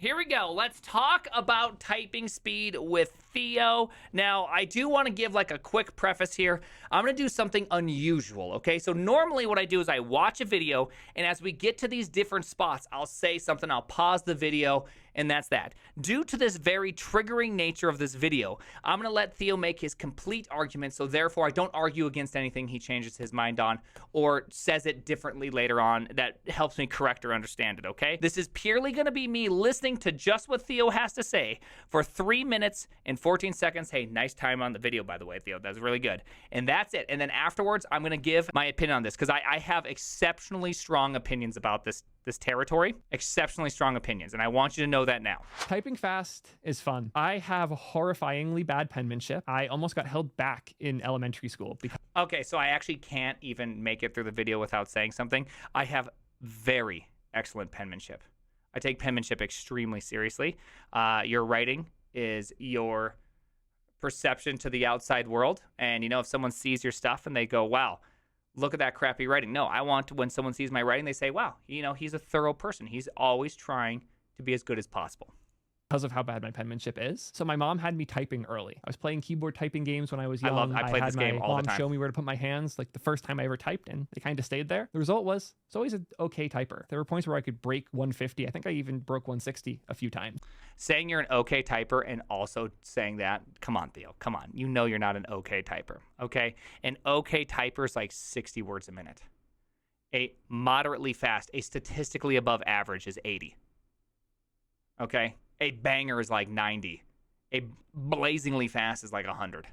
Here we go. Let's talk about typing speed with Theo. Now, I do want to give like a quick preface here. I'm going to do something unusual, okay? So normally what I do is I watch a video, and as we get to these different spots, I'll say something, I'll pause the video, and that's that. Due to this very triggering nature of this video, I'm going to let Theo make his complete argument, so therefore I don't argue against anything he changes his mind on or says it differently later on that helps me correct or understand it, okay? This is purely going to be me listening to just what Theo has to say for 3 minutes and 14 seconds. Hey, nice time on the video, by the way, Theo. That's really good. And that's it. And then afterwards, I'm going to give my opinion on this because I have exceptionally strong opinions about this territory. Exceptionally strong opinions. And I want you to know that now. Typing fast is fun. I have horrifyingly bad penmanship. I almost got held back in elementary school because Okay, so I actually can't even make it through the video without saying something. I have very excellent penmanship. I take penmanship extremely seriously. Your writing is your perception to the outside world. And, you know, if someone sees your stuff and they go, wow, look at that crappy writing. No, I want to, when someone sees my writing, they say, wow, you know, he's a thorough person. He's always trying to be as good as possible. because of how bad my penmanship is. So my mom had me typing early. I was playing keyboard typing games when I was young. I played had this game my all the mom time. show me where to put my hands, like the first time I ever typed, and they kind of stayed there. The result was, it's always an okay typer. There were points where I could break 150. I think I even broke 160 a few times. Saying you're an okay typer and also saying that, come on, Theo, come on. You know you're not an okay typer, okay? An okay typer is like 60 words a minute. A moderately fast, a statistically above average is 80. Okay? A banger is like 90. A blazingly fast is like 100.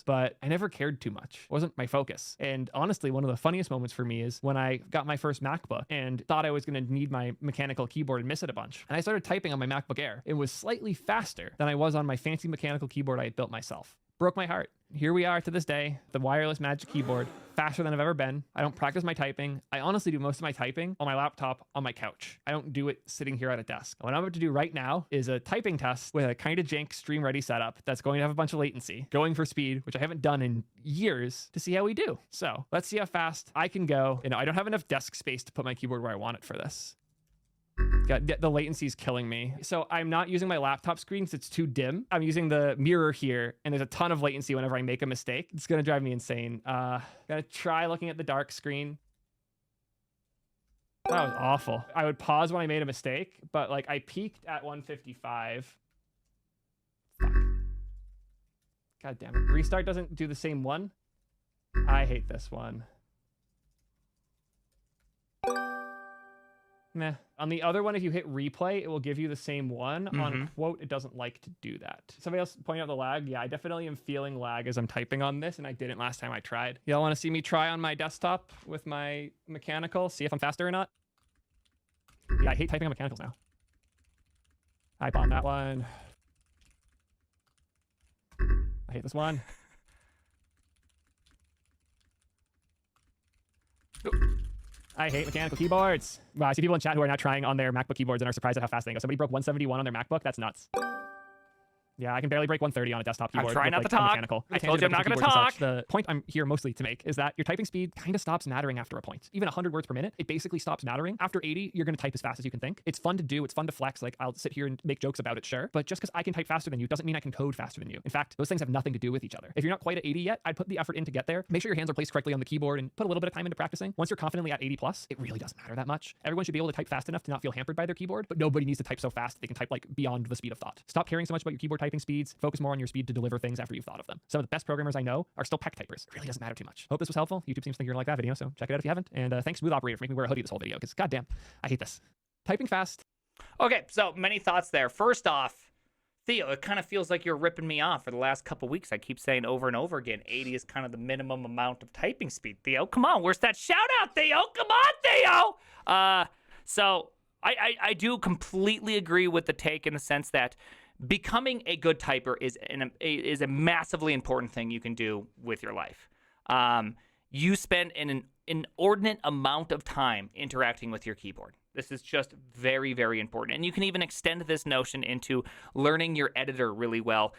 But I never cared too much. It wasn't my focus. And honestly, one of the funniest moments for me is when I got my first MacBook and thought I was going to need my mechanical keyboard and miss it a bunch. And I started typing on my MacBook Air. It was slightly faster than I was on my fancy mechanical keyboard I had built myself. Broke my heart. Here we are to this day, the wireless Magic Keyboard, faster than I've ever been. I don't practice my typing. I honestly do most of my typing on my laptop on my couch. I don't do it sitting here at a desk. What I'm about to do right now is a typing test with a kind of jank Stream Ready setup that's going to have a bunch of latency, going for speed, which I haven't done in years, to see how we do. So let's see how fast I can go. You know, I don't have enough desk space to put my keyboard where I want it for this. The latency is killing me. So I'm not using my laptop screen because it's too dim. I'm using the mirror here, and there's a ton of latency whenever I make a mistake. It's going to drive me insane. Gonna try looking at the dark screen. That was awful. I would pause when I made a mistake, but like I peaked at 155. Fuck. God damn it. Restart doesn't do the same one. I hate this one. Meh. On the other one, if you hit replay, it will give you the same one. On quote, it doesn't like to do that. Somebody else pointed out the lag. Yeah, I definitely am feeling lag as I'm typing on this, and I didn't last time I tried. Y'all want to see me try on my desktop with my mechanical, see if I'm faster or not? Yeah, I hate typing on mechanicals now. I bought that one. I hate this one. I hate mechanical keyboards. Wow, I see people in chat who are now trying on their MacBook keyboards and are surprised at how fast they go. Somebody broke 171 on their MacBook. That's nuts. Yeah, I can barely break 130 on a desktop keyboard. I'm trying not with, to like, talk. Mechanical. I told you I'm not going to talk. The point I'm here mostly to make is that your typing speed kind of stops mattering after a point. Even 100 words per minute, it basically stops mattering. After 80, you're going to type as fast as you can think. It's fun to do. It's fun to flex. Like, I'll sit here and make jokes about it, sure. But just because I can type faster than you doesn't mean I can code faster than you. In fact, those things have nothing to do with each other. If you're not quite at 80 yet, I'd put the effort in to get there. Make sure your hands are placed correctly on the keyboard and put a little bit of time into practicing. Once you're confidently at 80 plus, it really doesn't matter that much. Everyone should be able to type fast enough to not feel hampered by their keyboard, but nobody needs to type so fast that they can type like beyond the speed of thought. Stop caring so much about your keyboard typing speeds. Focus more on your speed to deliver things after you've thought of them. Some of the best programmers I know are still peck typers. It really doesn't matter too much. Hope this was helpful. YouTube seems to think you're gonna like that video, so check it out if you haven't. And thanks Smooth Operator for making me wear a hoodie this whole video, because goddamn, I hate this. Typing fast. Okay, so many thoughts there. First off, Theo, it kind of feels like you're ripping me off for the last couple weeks. I keep saying over and over again, 80 is kind of the minimum amount of typing speed. Theo, come on, where's that shout out, Theo? Come on, Theo! So I do completely agree with the take in the sense that becoming a good typer is a massively important thing you can do with your life. You spend an inordinate amount of time interacting with your keyboard. This is just very, very important. And you can even extend this notion into learning your editor really well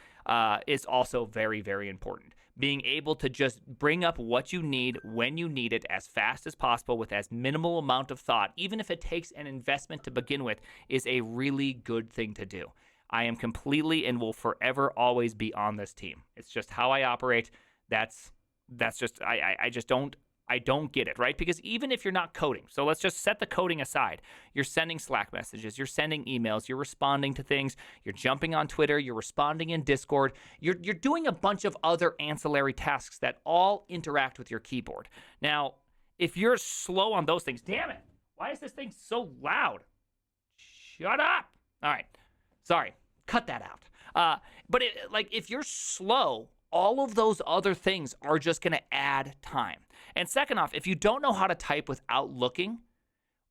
is also very, very important. being able to just bring up what you need when you need it as fast as possible with as minimal amount of thought, even if it takes an investment to begin with, is a really good thing to do. I am completely and will forever always be on this team. It's just how I operate. That's just I don't get it, right? Because even if you're not coding, so let's just set the coding aside. You're sending Slack messages, you're sending emails, you're responding to things, you're jumping on Twitter, you're responding in Discord, you're doing a bunch of other ancillary tasks that all interact with your keyboard. Now, if you're slow on those things, damn it, why is this thing so loud? Shut up. All right, sorry, cut that out. But if you're slow, all of those other things are just going to add time. And second off, if you don't know how to type without looking,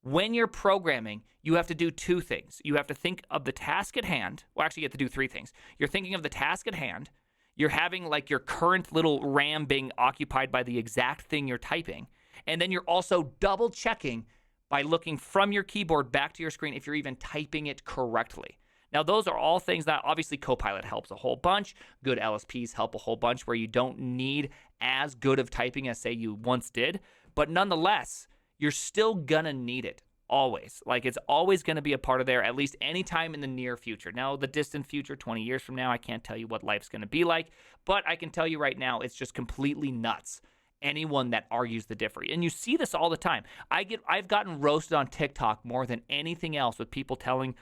when you're programming, you have to do two things. You have to think of the task at hand. Well, actually, you have to do three things. You're thinking of the task at hand. You're having like your current little RAM being occupied by the exact thing you're typing. And then you're also double checking by looking from your keyboard back to your screen if you're even typing it correctly. Now, those are all things that obviously Copilot helps a whole bunch. Good LSPs help a whole bunch where you don't need as good of typing as, say, you once did. But nonetheless, you're still going to need it always. Like, it's always going to be a part of there, at least anytime in the near future. Now, the distant future, 20 years from now, I can't tell you what life's going to be like. But I can tell you right now, it's just completely nuts. Anyone that argues the difference. And you see this all the time. I've gotten roasted on TikTok more than anything else with people telling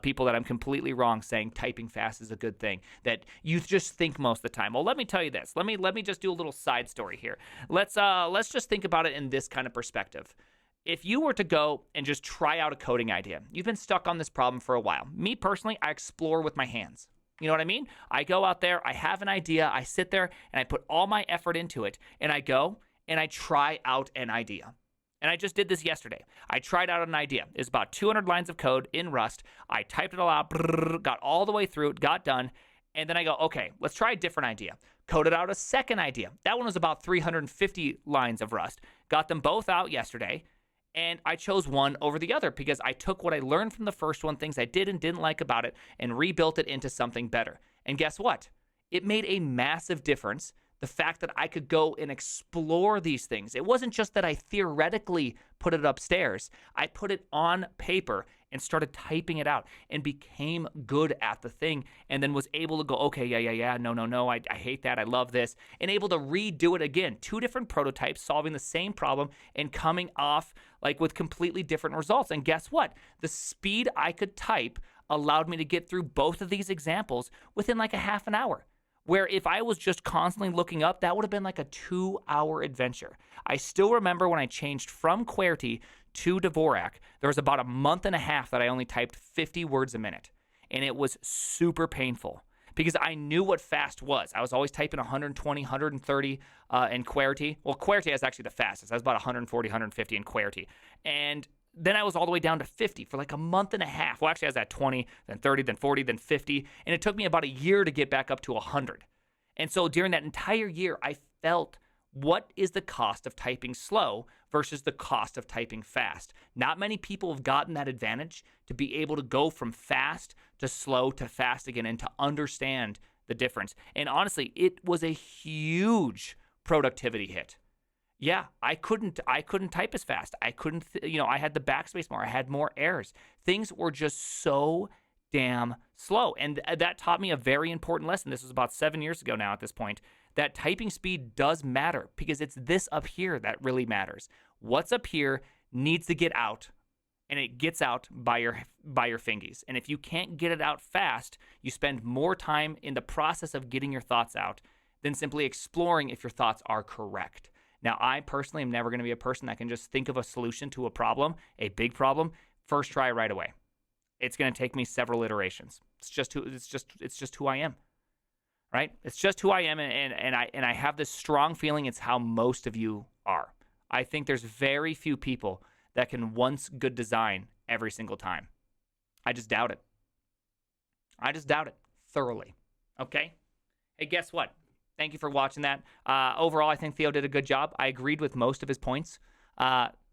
people that I'm completely wrong, saying typing fast is a good thing, that you just think most of the time. Well, let me tell you this. Let me just do a little side story here. Let's just think about it in this kind of perspective. If you were to go and just try out a coding idea, you've been stuck on this problem for a while. Me personally, I explore with my hands. You know what I mean? I go out there, I have an idea, I sit there, and I put all my effort into it, and I go and I try out an idea. And I just did this yesterday. I tried out an idea. It's about 200 lines of code in Rust. I typed it all out, got all the way through it, got done, and then I go, okay, let's try a different idea. Coded out a second idea. That one was about 350 lines of Rust. Got them both out yesterday. And I chose one over the other because I took what I learned from the first one, things I did and didn't like about it, and rebuilt it into something better. And guess what? It made a massive difference. The fact that I could go and explore these things. It wasn't just that I theoretically put it upstairs. I put it on paper and started typing it out and became good at the thing, and then was able to go, okay, yeah, no, I hate that, I love this, and able to redo it again. 2 different prototypes solving the same problem and coming off like with completely different results. And guess what? The speed I could type allowed me to get through both of these examples within like a half an hour. Where if I was just constantly looking up, that would have been like a 2-hour adventure. I still remember when I changed from QWERTY to Dvorak, there was about a month and a half that I only typed 50 words a minute. And it was super painful because I knew what fast was. I was always typing 120, 130 in QWERTY. Well, QWERTY is actually the fastest. I was about 140, 150 in QWERTY. And then I was all the way down to 50 for like a month and a half. Well, actually, I was at 20, then 30, then 40, then 50. And it took me about a year to get back up to 100. And so during that entire year, I felt, what is the cost of typing slow versus the cost of typing fast? Not many people have gotten that advantage to be able to go from fast to slow to fast again and to understand the difference. And honestly, it was a huge productivity hit. Yeah, I couldn't type as fast. I couldn't, I had the backspace more. I had more errors. Things were just so damn slow. And that taught me a very important lesson. This was about 7 years ago now at this point, that typing speed does matter because it's this up here that really matters. What's up here needs to get out, and it gets out by your fingies. And if you can't get it out fast, you spend more time in the process of getting your thoughts out than simply exploring if your thoughts are correct. Now, I personally am never going to be a person that can just think of a solution to a problem, a big problem, first try right away. It's going to take me several iterations. It's just who I am, right? It's just who I am, and I have this strong feeling it's how most of you are. I think there's very few people that can once good design every single time. I just doubt it. I just doubt it thoroughly. Okay? Hey, guess what? Thank you for watching that. Overall, I think Theo did a good job. I agreed with most of his points.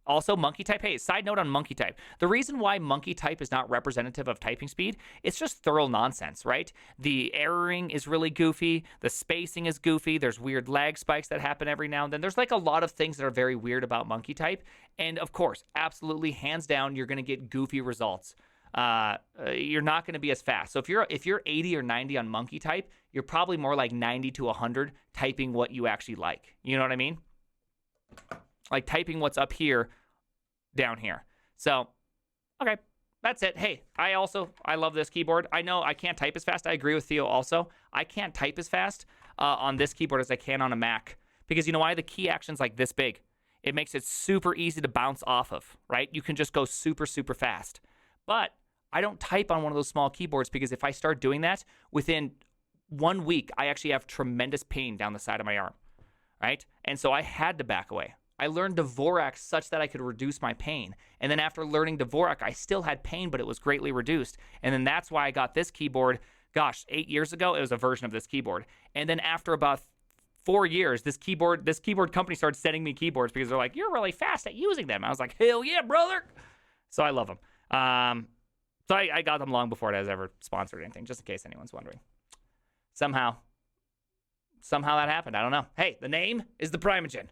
Also, monkey type. Hey, side note on monkey type. The reason why monkey type is not representative of typing speed, it's just thorough nonsense, right? The erroring is really goofy. The spacing is goofy. There's weird lag spikes that happen every now and then. There's like a lot of things that are very weird about monkey type. And of course, absolutely, hands down, you're going to get goofy results. You're not going to be as fast. So if you're 80 or 90 on monkey type, you're probably more like 90 to 100 typing what you actually like. You know what I mean? Like typing what's up here, down here. So, okay, that's it. Hey, I love this keyboard. I know I can't type as fast. I agree with Theo also. I can't type as fast on this keyboard as I can on a Mac because you know why? The key action's like this big. It makes it super easy to bounce off of, right? You can just go super, super fast. But I don't type on one of those small keyboards because if I start doing that, within 1 week, I actually have tremendous pain down the side of my arm, right? And so I had to back away. I learned Dvorak such that I could reduce my pain. And then after learning Dvorak, I still had pain, but it was greatly reduced. And then that's why I got this keyboard. Gosh, 8 years ago, it was a version of this keyboard. And then after about 4 years, this keyboard company started sending me keyboards because they're like, you're really fast at using them. I was like, hell yeah, brother. So I love them. So I got them long before it has ever sponsored anything, just in case anyone's wondering. Somehow that happened. I don't know. Hey, the name is the Primeagen.